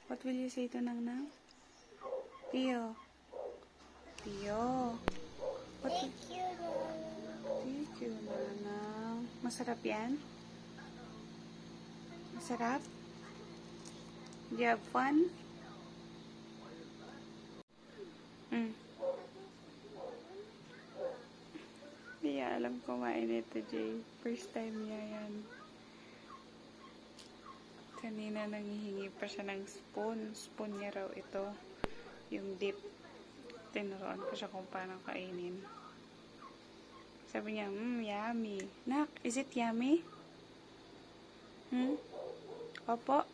What will you say to Nang Nang? Tio. Tio. What Thank you. Thank you, Nanang. Masarap yan? Masarap? Do you have fun? Hindi niya alam kumain ito, Jay. First time niya yan. Kanina nangihingi pa siya ng spoon. Spoon niya raw ito. Yung dip. Tinuruan ko siya kung paano kainin. Sabi niya, yummy. Nak, is it yummy? Opo.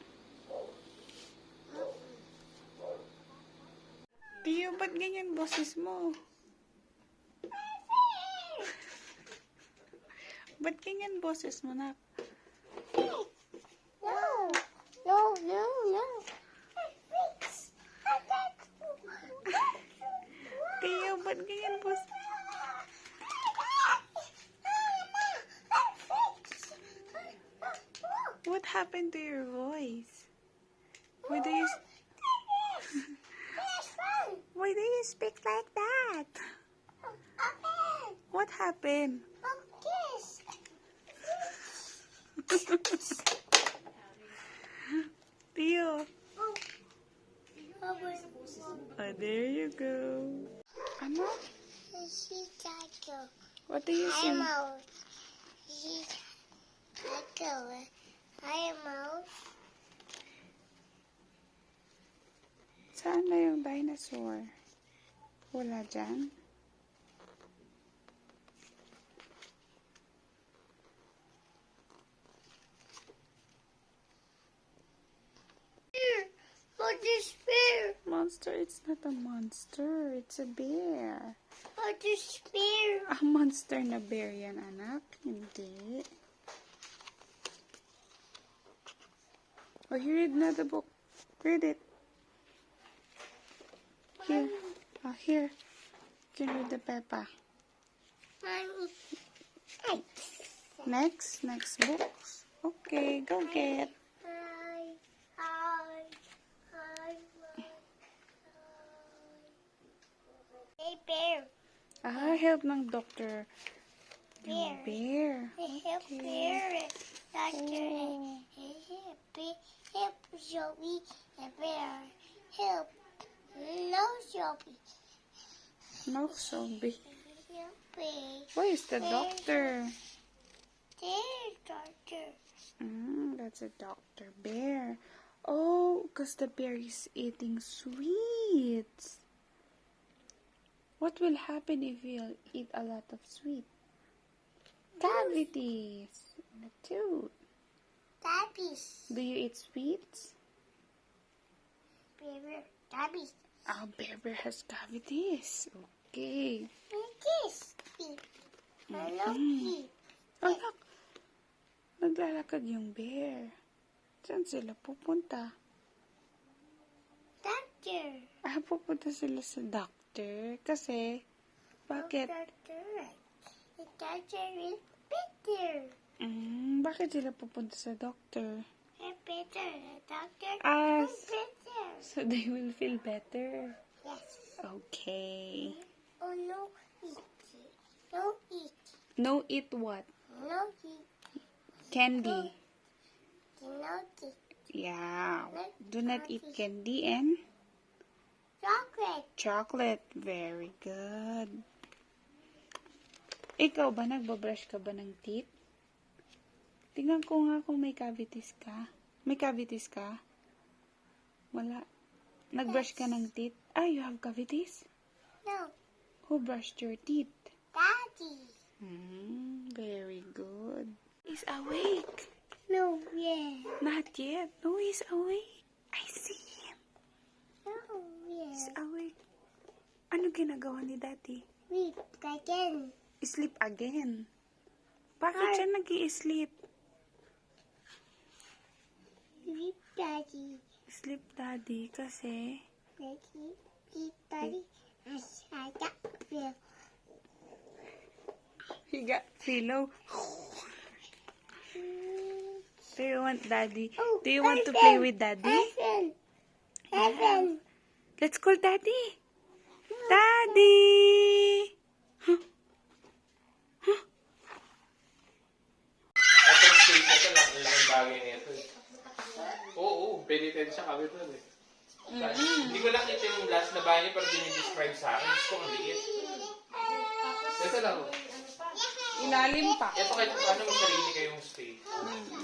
Tiyo, ba't ganyan boses mo? Ba't ganyan boses mo, Nak? No. Tiyo, ba't ganyan boses? What happened to your voice? Why do you speak like that? What happened? Tio. Oh, there you go. Ano? What do you sing? Saan na yung dinosaur? Wala dyan? What is bear? Monster, it's not a monster. It's a bear. What is bear? A monster na bear yan, anak. Hindi. Oh, you read na the book. Read it. Here. Oh, here. You can read the Peppa. Next books. Okay, go get. Hey, bear. Help ng doctor. Yung bear. Help bear. Doctor. Help Joey. Bear. Help. No, Joey. No, Sobi. Help me. Where is the doctor? There's doctor. That's a Dr. Bear. Oh, because the bear is eating sweets. What will happen if you eat a lot of sweet? Cavities in the tooth. Tabbies. Do you eat sweets? Bear. Tabbies. Oh, bear has cavities. Okay. This. Hello, Oh, look. Naglalakad yung bear. Saan sila pupunta? Doctor. Pupunta sila sa doctor. Kasi, bakit? Doctor. The doctor is better. Bakit sila pupunta sa doctor? Better. The doctor Ah, is better. so they will feel better. Yes. Okay. Oh, no eat. No eat. No eat what? No eat. Candy. No eat. Yeah. Do not eat candy and Chocolate. chocolate. Very good. Ikaw ba, nagbabrush ka ba ng teeth? Tingnan ko nga kung may cavities ka. May cavities ka? Wala. Nag-brush ka ng teeth? You have cavities? No. Who brushed your teeth? Daddy. Very good. He's awake. No, yeah. Not yet. No, he's awake. I see him. No, yeah. He's awake. Ano ginagawa ni Daddy? Read again. Sleep again. Bakit siya nag-i-sleep? Read Daddy. Sleep Daddy kasi Daddy. Read Daddy. I got Bill. he got pillow. Do you want Daddy? Do you want to play with Daddy? Elephant. Heaven. Let's call Daddy. Daddy! Itong stage na ito, ang laking bagay na ito. Oo, pwede tayo siya kawit nun eh. Hindi ko nakita yung last na bahay niya pero dinidescribe sa akin. Gusto ko ang liit. Ito lang. Ilalim pa. Ito kahit paano may sarili kayong stage.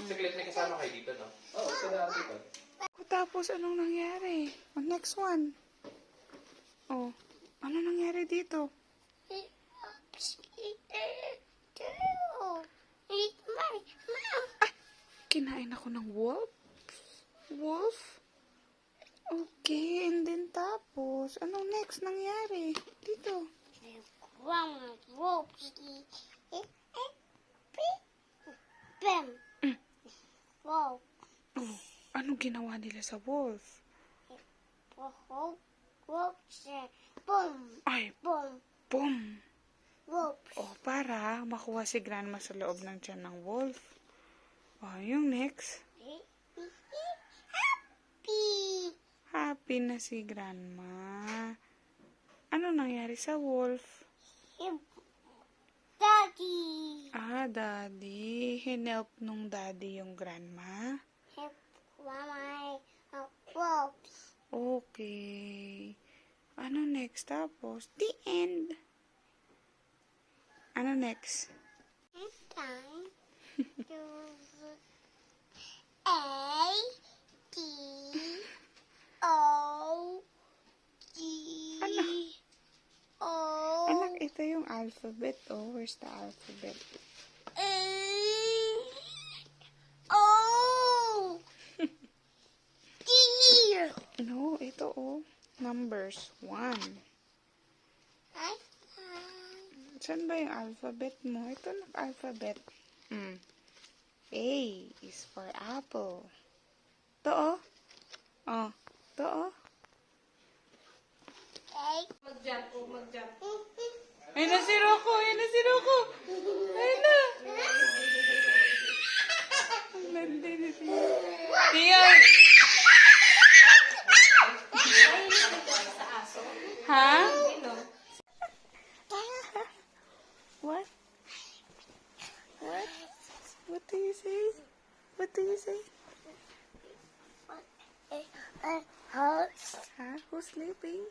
Saglit may kasama kayo dito, no? Oo, ito na dito. Tapos, anong nangyari? Oh, next one. Oh, ano nangyari dito? Kinain ako ng wolf? Wolf? Okay, and then tapos, anong next nangyari? Dito. Wow. Oh, anong ginawa nila sa wolf? Boom. Ay, Boom. boom! Whoops. Oh, para makuha si grandma sa loob ng tiyan ng wolf. Oh, yung next. Happy. Happy na si grandma. Ano nangyari sa wolf? Daddy. Ah, daddy. Hinelp nung daddy yung grandma. Help my whoops. Okay. Ano next tapos? The end. Ano next? Time to A D O G O Anak, ito yung alphabet. Oh, where's the alphabet? A O D. No, ito oh. Numbers. 1. Saan ba yung alphabet mo? Ito alphabet. A is for apple. Ito oh. Oh, ito oh. Ayun na si Rocco! Ayun na si Rocco! Ayun na! Ang landi ni Tia. Tia! Ha? What? What? What do you say? What do you say? Horse. Huh? Who's sleeping?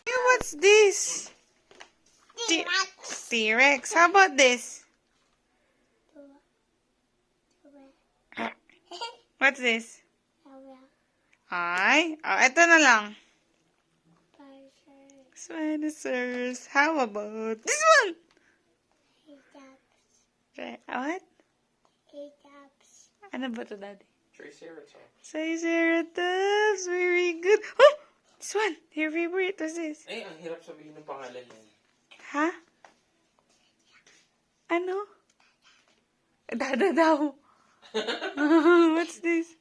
Hey, what's this? T-Rex. How about this? What's this? Ay, oh, ito na lang. Spinosaurus. How about this one? What? Ano ba ito, Daddy? Triceratops. Triceratops. Very good. Oh! This one. Your favorite. What's this? Ay, ang hirap sabihin ng pangalan niya. Ha? Ano? Dada daw. What's this?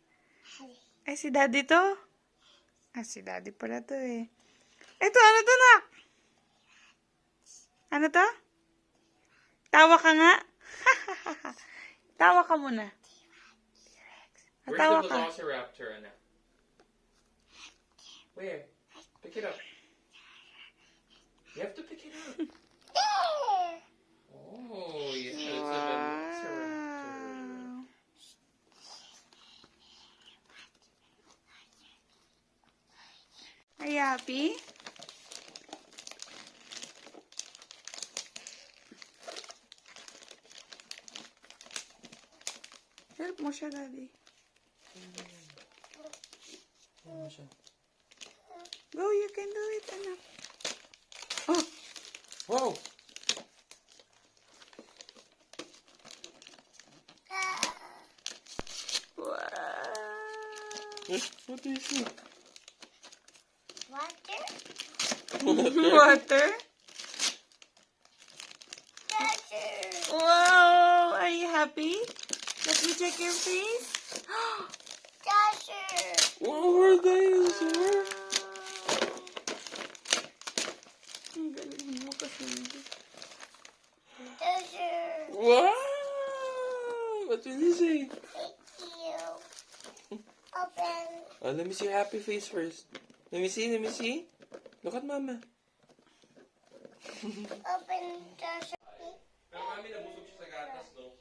Ay, si Daddy to? Ah, si Daddy pala to eh. Ito, ano to, nak? Ano to? Tawa ka nga. Tawa ka muna. Where's Tawa the ka. velociraptor, Anna? Where? Pick it up. You have to pick it up. Oh, yeah, it's a velociraptor. Are you happy? Help mo siya, Daddy. Ano siya? Go, you can do it, anak. Oh! Wow! Wow! What do you see? Water. Water? Water. Wow! Are you happy? Let me check your face. Water. What were those? Ang galing mo kasi. Water. Wow! What will you say? Thank you. Open. Oh, let me see your happy face first. Let me see, let me see. Look at mama. Open the Pero mami, nabusog siya sa gatas, no?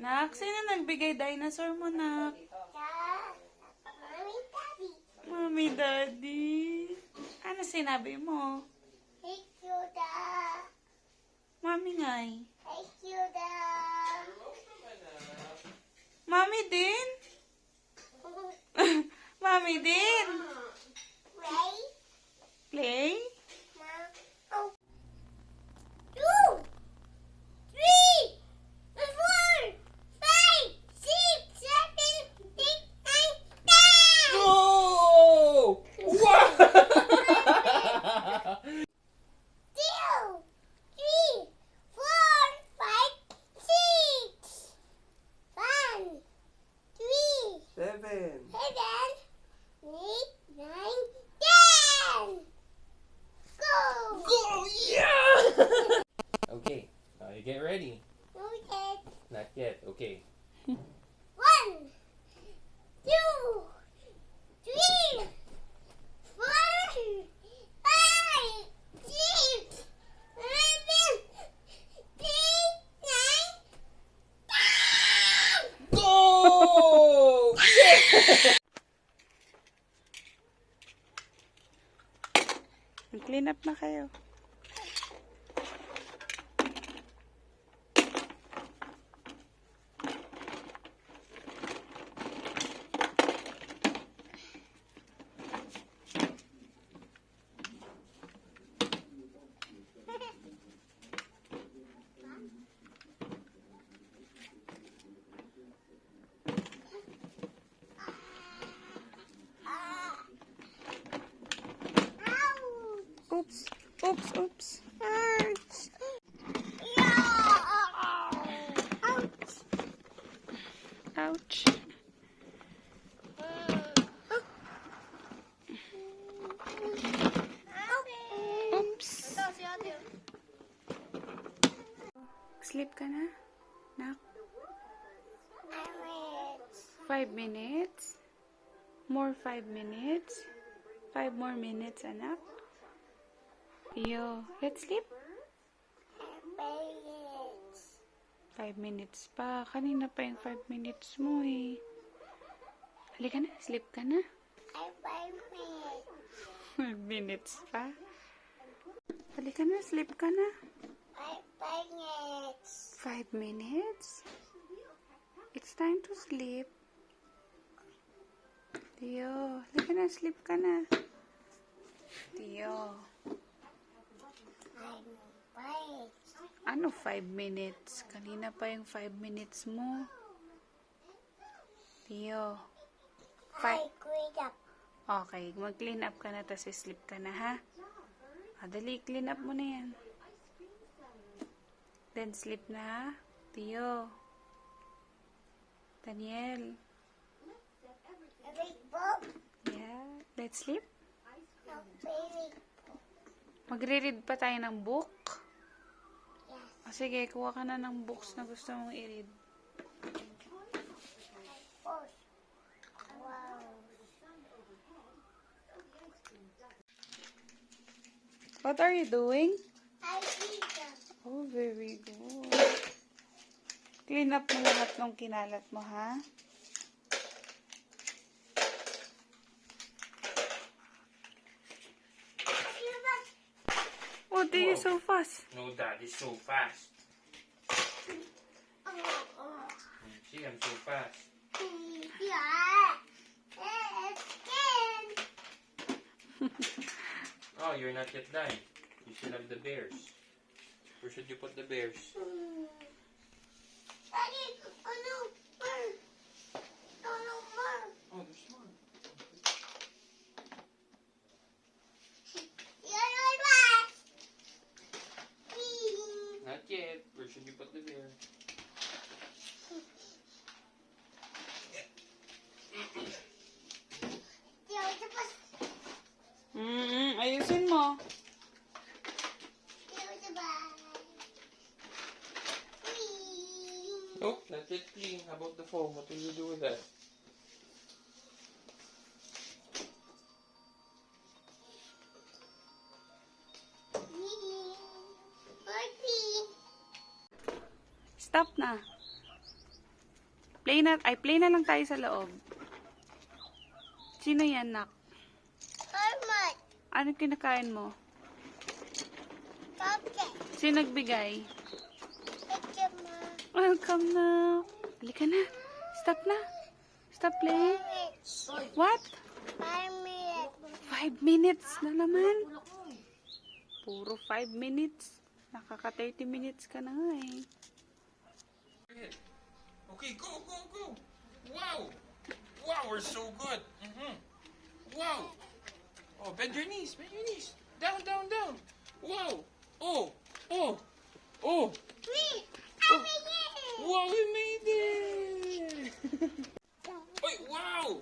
Nak, sino nagbigay dinosaur mo, nak? Mommy, Daddy. Mommy, Daddy. Ano sinabi mo? Thank you, Dad. Mami ngay. Thank you, Dad. Mami din? Mami din? Right? Play? Mom. Oh. 2, 3, 4, 5, 6, 7, 8, 9, 10. Oh! Wow! 2, 3, 4, 5, 6. 1, 3, 7. 7, 8, 9, 10. Go! Go! Yeah! Okay, now you get ready. Okay. Not yet, okay. 1, 2, 3, 4, 5, 6, 7, 8, 9, 10. Go! Clean up na kayo. Oops. Oops, oops. Ouch. Yeah. Ouch. Ouch. Oops. Sleep ka na? Nak? 5 minutes? More 5 minutes? 5 more minutes, anak? Yo, let's sleep. 5 minutes pa. Kanina pa yung 5 minutes mo eh. Halika na, sleep ka na. 5 minutes pa. Halika na, sleep ka na. 5 minutes? It's time to sleep. Tio, halika na, sleep ka na. Tio. Ano 5 minutes? Kanina pa yung 5 minutes mo. Tio. Okay, mag-clean up ka na tapos sleep ka na, ha? Dali, clean up mo na yan. Then sleep na, ha? Tio. Daniel. Yeah, let's sleep. Magre-read pa tayo ng book? O sige, kuha ka na ng books na gusto mong i-read. What are you doing? Oh, very good. Clean up mo lahat ng kinalat mo, ha? What are you so fast? No, Daddy's so fast. See, I'm so fast. Oh, you're not yet done. You still have the bears. Where should you put the bears? Oh, there's more. Not yet. Where should you put the bear? Ayusin mo. Oh, let it clean. How about the foam? What will you do with that? Stop na. Play na lang tayo sa loob. Sino yan, nak? Hermit. Ano kinakain mo? Chocolate. Sino nagbigay? Picture mo. Welcome na. Halika na. Stop na. Stop playing. What? 5 minutes. 5 minutes na naman. Puro 5 minutes. Nakaka 30 minutes ka na nga eh. Okay, go, go, go. Wow. Wow, we're so good. Wow. Oh, bend your knees, bend your knees. Down, down, down. Wow. Oh, oh, oh. Wow, we made it. Wait, wow.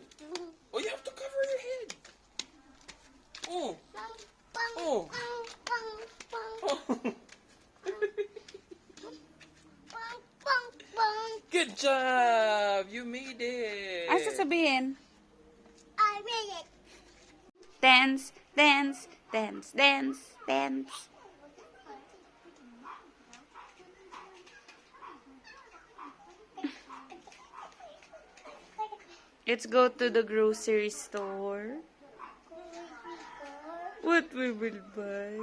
Oh, you have to cover your head. Oh, oh. Oh. Good job. You made it. Ano sasabihin? I made it. Dance, dance, dance, dance, dance. Let's go to the grocery store. What we will buy?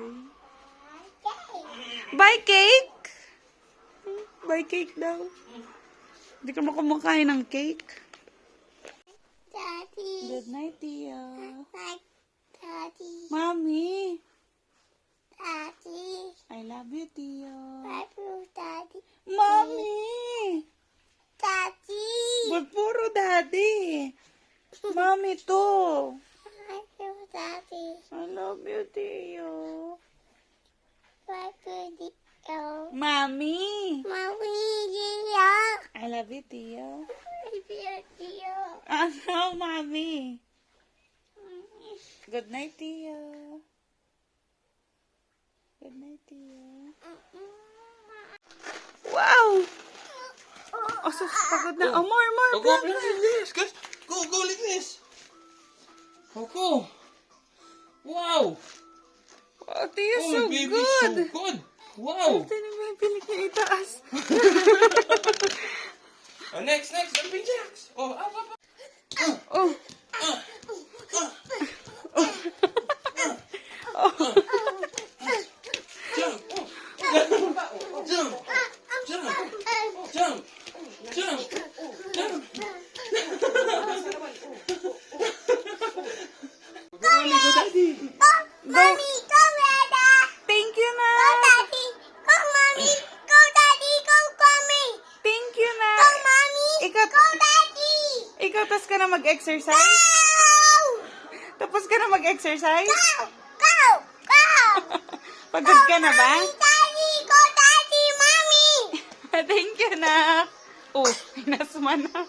Buy cake? Buy cake daw. Hindi ka makumakain ng cake. Daddy. Good night, Tia. Like Daddy. Mommy, Daddy. I love you, Tia. Love you, Daddy. Mommy! Daddy. Ba't puro daddy? Mommy to. Love you, Daddy. I love you, Tia. Love you, Dio. Mommy! Mommy, Dio. I love you, Tia. Love you, Dio. Ano, Mommy? Good night, Tia. Good night, Tia. Wow! Oh, sus, pagod na. Oh, more, Oh, go like this, guys. Go, go like this. Oh, go. Wow. Oh, Tia, Oh, so my baby's good. so good. Wow. Ito na may pilik niya itaas. Oh, next, jumping jacks. Oh, up, up, up. Oh. Jump. Jump. Jump. Jump. Jump. Jump. Go, Daddy. Mommy, go, Dada. Thank you na. Go, Daddy. Go, Mommy. Go, Daddy. Go, Mommy. Thank you na. Go, Mommy. Ikaw, Go, Daddy. ikaw tas ka na mag-exercise? Go. Tapos ka na mag-exercise? Go. Go. Go. Pagod ka na ba? Daddy. Go, Daddy. Mommy. Thank you na. Oh, pinasma na.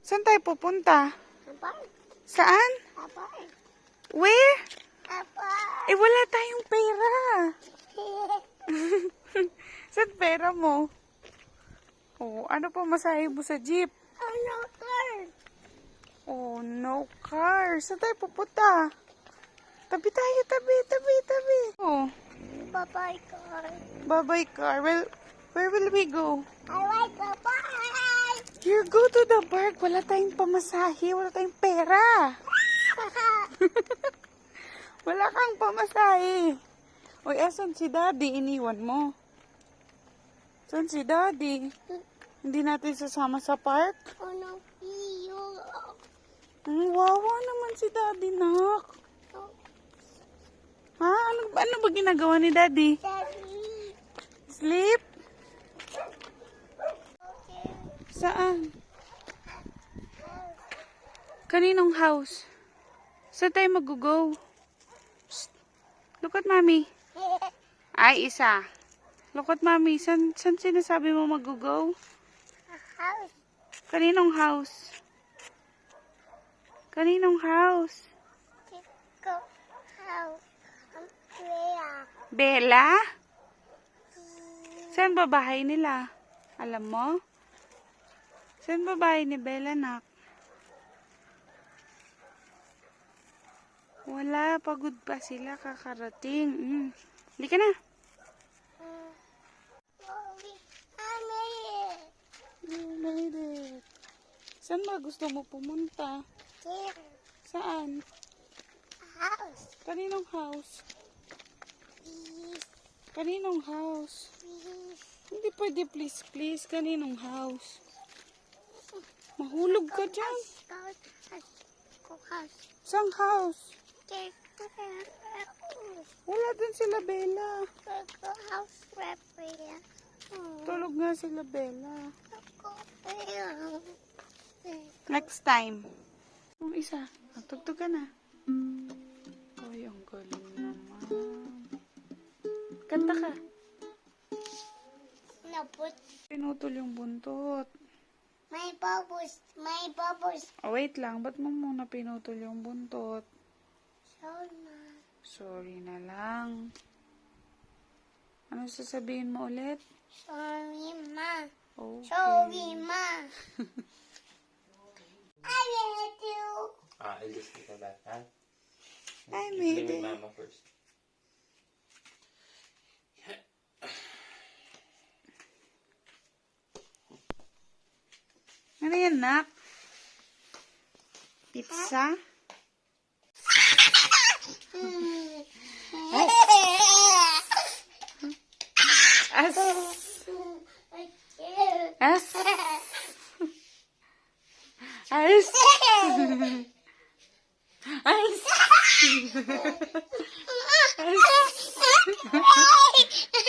Saan tayo pupunta? Abay. Saan? Abay. Where? Abay. Eh, wala tayong pera. Saan pera mo? Oh, ano pa masahe mo sa jeep? Ano, car? Oh, no car. Saan tayo pupunta? Tabi tayo, tabi. Oh, Bye-bye, car. bye-bye car. Well, where will we go? I like bye-bye. You go to the park. Wala tayong pamasahe. Wala tayong pera. Wala kang pamasahe. Uy, asan si Daddy? Iniwan mo. Saan si Daddy? Hindi natin sasama sa park? Ano, iyo. Wawa naman si Daddy, nak. Ha? Ano ba ginagawa ni Daddy? Daddy. Sleep? Okay. Saan? Kaninong house? Saan tayo mag-go? Psst. Look at Mommy. Ay, isa. Look at Mommy. Saan sinasabi mo mag-go? House. Kaninong house? Kaninong house? Go. House. Umbrella. Bella? Saan ba bahay nila? Alam mo? Saan babae ni Bella, nak? Wala, pagod pa sila kakarating. Halika na. Mommy, I made it. You made it. Saan ba gusto mo pumunta? There. Saan? House. Kaninong house? Please, Kaninong house? please. Hindi pwede, please, please. Kaninong house? Mahulog ka dyan. Go house. Saan house? There. Wala din sila Bella. Go house right there. Tulog nga sila Bella. Go there. Next time. Yung isa. Tugtog ka na. Ay, ang galing naman. Kanta ka. Naput. Pinutol yung buntot. My bubbles. My bubbles. Oh, wait lang. Ba't mo muna pinutol yung buntot? So na. Sorry na lang. Ano sasabihin mo ulit? Sorry, ma. Okay. Sorry, ma. I made you. I'll just take her back, huh? I made Play with it. Mama first. Ano yan, nak? Pizza? As. As. As. As.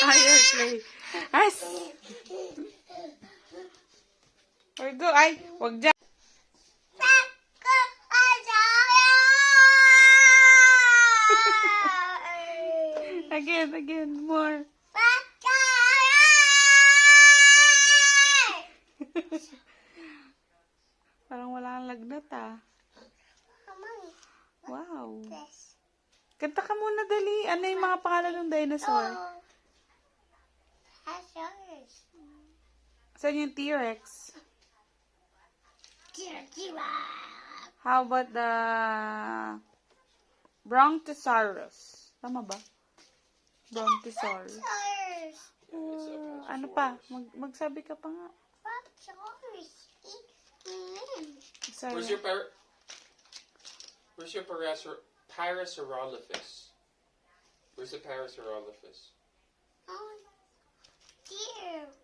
Ayaw play. As. Or go, ay, wag dyan. Again, more. Parang wala kang lagnat, ah. Wow. Kanta ka muna, dali. Ano yung mga pangalan ng dinosaur? Saan yung T-Rex? How about the Brontosaurus? Tama ba? Brontosaurus. Ano pa? Magsabi ka pa nga. Sorry. Where's your Parasaurolophus? Where's the Parasaurolophus?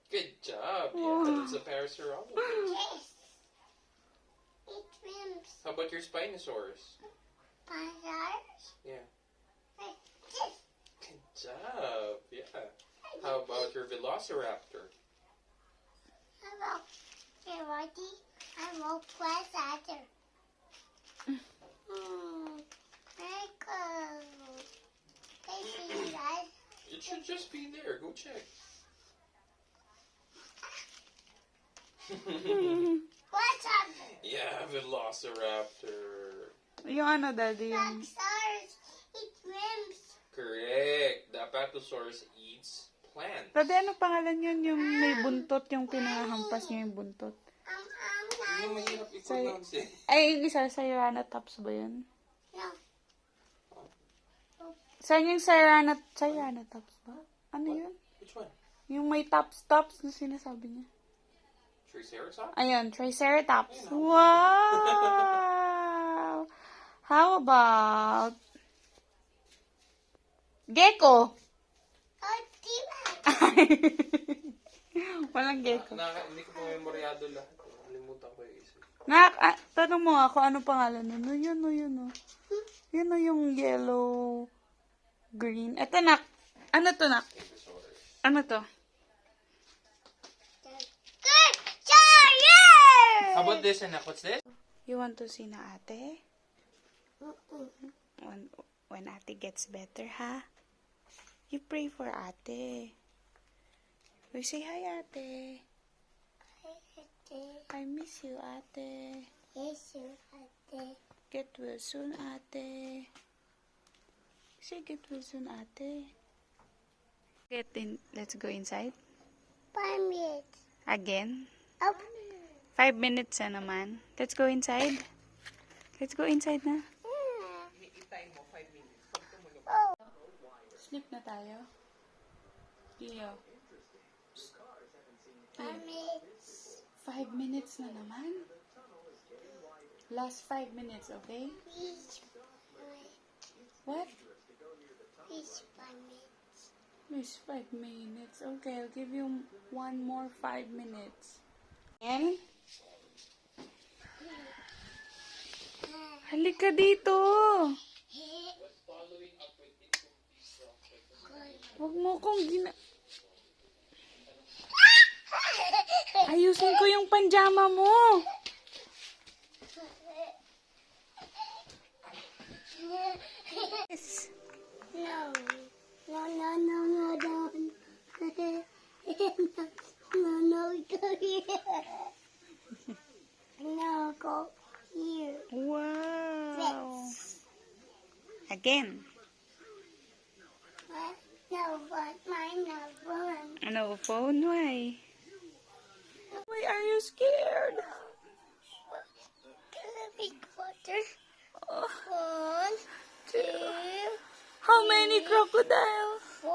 Good job. Yeah, that's a Parasaurolophus. How about your Spinosaurus? Yeah. Good job. Yeah. How about your Velociraptor? I will press after. Very cool. It should just be there. Go check. What's up? Yeah, Velociraptor. Yung ano, daddy, yung... Dinosaurs eat worms. Correct. The Apatosaurus eats plants. Daddy, ano pangalan yun? Yung may buntot, yung pinahampas niya yung buntot. Yung mahirap i-pronounce eh. Ay, yung isa, Ceratops ba yun? No. Saan yung Ceratops ba? Ano yun? Which one? Yung may tops na sinasabi niya. Triceratops? Ayun, Triceratops. Wow! How about gecko? Oh, diba? Walang gecko. Hindi ko pa memoryado lahat. Nalimutan ko yung isa. Tanong mo ako, ano pangalan nun? Yun o. Yun o yung yellow, green. Eto, nak. Ano to, nak? Stegosaurus. Ano to? Good job! How about this, anak? What's this? You want to see na ate? When ate gets better, ha? You pray for ate. We say hi, ate. I miss you, ate. Yes, you ate. Get well soon, ate. Say get well soon, ate. Let's go inside. 5 minutes. Again. Up. 5 minutes na naman. Let's go inside. Let's go inside na. Sleep na tayo. Leo. 5 minutes na naman. Last 5 minutes, okay? What? Miss 5 minutes. Okay, I'll give you one more 5 minutes. And? Halika dito. Huwag mo kong Ayusin ko yung panjama mo. Yes. No. No, no, no, no, no. No, no, go here. No, go here. Wow. Again. What? No, but mine not run. No phone? Why? Why are you scared? Gonna be quarter. Oh, 1, 2, how many crocodile? 4.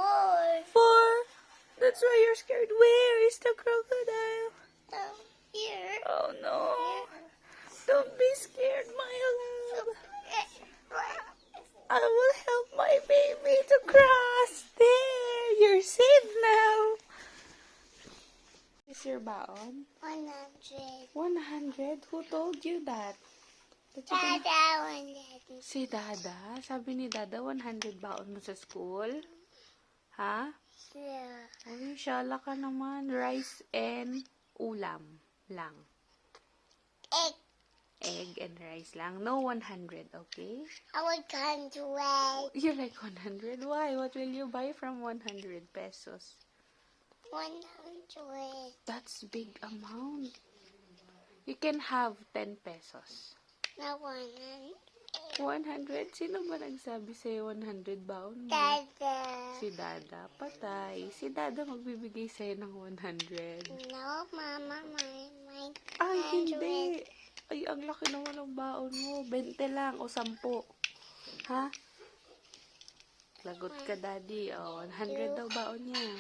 4. That's why you're scared. Where is the crocodile? Down here. Oh no. Don't be scared, my love. I will help my baby to cross. There. You're safe now. Is your baon? 100. 100? Who told you that? That you can- Dada 100. Si Dada? Sabi ni Dada, 100 baon mo sa school? Ha? Yeah. Ay, syala ka naman. Rice and ulam lang. Egg. Egg and rice lang. No 100, okay? I would come to egg. You like 100? Why? What will you buy from 100 pesos? 100. That's big amount. You can have 10 pesos. Not 100. 100? Sino ba nagsabi sa'yo 100 baon mo? Dada. Si Dada. Patay. Si Dada magbibigay sa'yo ng 100. No, Mama, my Ay, 100. hindi. Ay, ang laki naman ng baon mo. 20 lang o 10. Ha? Lagot ka, Daddy. Oh, 100 daw baon niya.